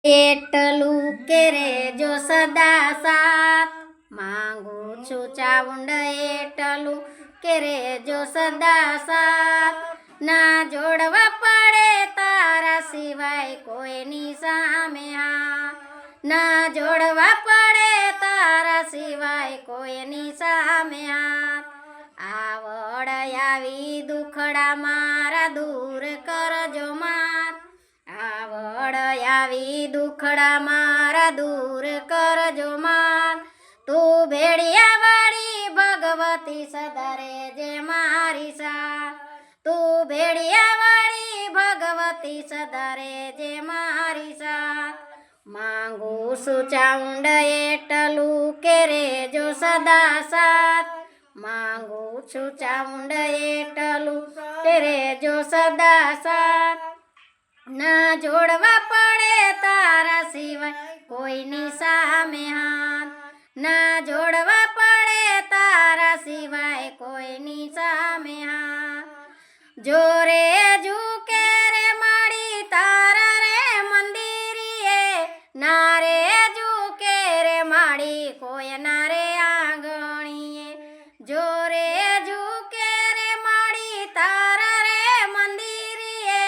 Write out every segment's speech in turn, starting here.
એટલું કે રેજો સદા સાથ માંગુ છું ચાઉંડ એટલું કે રેજો સદા સાથ ના જોડવા પડે તારા સિવાય કોઈની સામે હાથ ના જોડવા પડે તારા સિવાય કોઈની સામે હાથ આવડ આવી દુખડા મારા દૂર કરજો માત આવડ આવી દુખડા મારા દૂર કરજો માત તું ભેડિયા વાળી ભગવતી સદા રેજે મારી સાથ તું ભેડિયા વાળી ભગવતી સદા રેજે મારી સાથ માંગુ છું ચાઉંડ એટલું કે રેજો સદા સાથ માંગુ છું ચાઉંડ એટલું કે રેજો સદા સાથ ના જોડવા પડે તારા સિવાય કોઈની સામે હાથ ના જોડવા પડે તારા સિવાય કોઈની સામે હાથ જોરે ઝૂકે રે માડી તારા રે મંદિરીએ ના રે ઝૂકે રે માડી કોઈના રે આંગણીએ જોરે ઝૂકે રે માડી તારા રે મંદિરીએ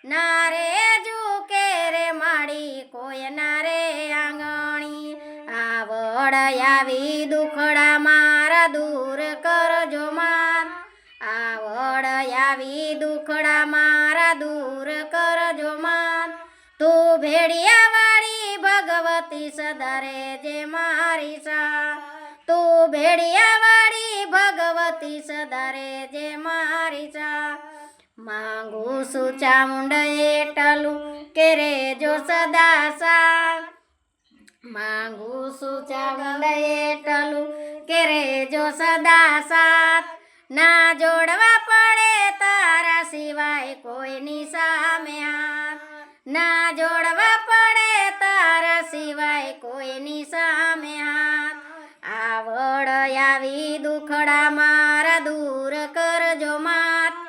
ના રે ઝૂકે રે માડી કોઈના રે આંગણી આવડ આવી દુખડા મારા દૂર કરજો માત આવડ આવી દુખડા મારા દૂર કરજો માત તું ભેડિયા વાળી ભગવતી સદા રેજે મારી સાથ તું ભેડિયા વાળી ભગવતી સદા રેજે મારી સાથ માંગુ છું ચાઉંડ એટલું કે રેજો સદા સાથ માંગુ છું ચાઉંડ એટલું કે રેજો સદા સાથ ના જોડવા પડે તારા સિવાય કોઈની સામે હાથ ના જોડવા પડે તારા સિવાય કોઈની સામે હાથ આવડ આવી દુખડા મારા દૂર કરજો માત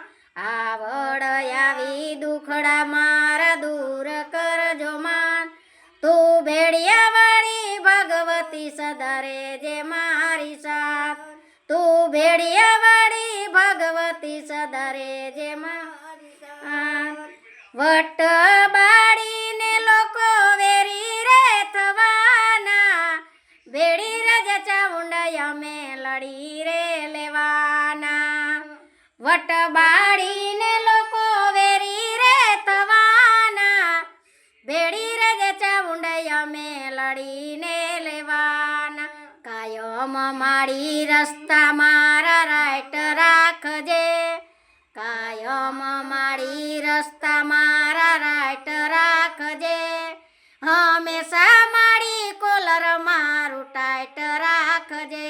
આવડ આવી દુખડા મારા દૂર કરજો માત તું ભેડિયા વાળી ભગવતી સદા રેજે મારી સાથ તું ભેડિયા વાળી ભગવતી સદા રેજે મારી સાથ વટ બાળીને લોકો વેરી રે થવાના ભેડી રજ ચાઉંડ અમે લડી રે લેવાના વટ બાળીને લોકો વેરી રે થવાના ભેડી રજ ચાઉંડ અમે લડીને લેવાના કાયમ મારી રસ્તા મારા રાઈટ રાખજે કાયમ મારી રસ્તા મારા રાઈટ રાખજે હંમેશા મારી કોલર મારું ટાઈટ રાખજે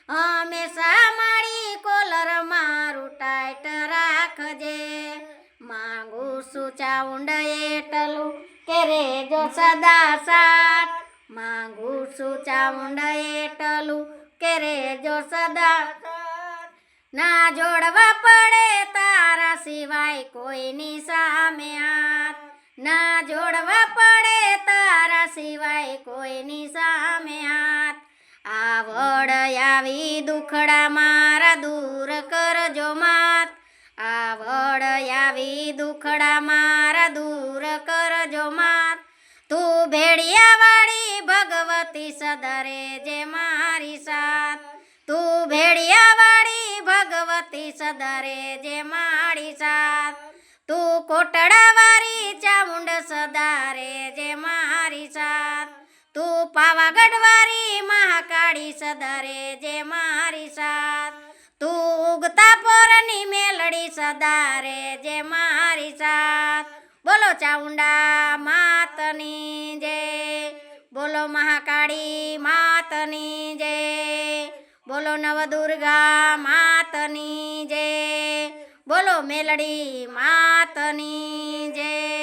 હંમેશા મારી કોલર મારું ટાઈટ રાખજે માંગુ છું ચાઉંડ એટલું કે રેજો સદા સાથ માંગુ છું ચાઉંડ એટલું કે રેજો સદા ના જોડવા પડે તારા સિવાય કોઈની સામે હાથ ના જોડવા પડે તારા સિવાય કોઈની સામે હાથ આવડ આવી દુખડા મારા દૂર કરજો માત આવડ આવી દુખડા મારા દૂર કરજો માત તું ભેડિયા વાળી ભગવતી સદા રેજે મારી સાથ તું ભેડિયા વાળી ભગવતી સદા રેજે મારી સાથ તું કોટડા વાળી ચામુંડ સદા રેજે મારી સાથ તું પાવાગઢ વાળી મહાકાળી સદા રેજે મારી સાથ તું ઉગતા પોરની મેલડી સદા રેજે મારી સાથ બોલો ચાઉંડા માતની જય બોલો મહાકાળી માતની જય બોલો નવદુર્ગા માતની જય બોલો મેલડી માતની જય।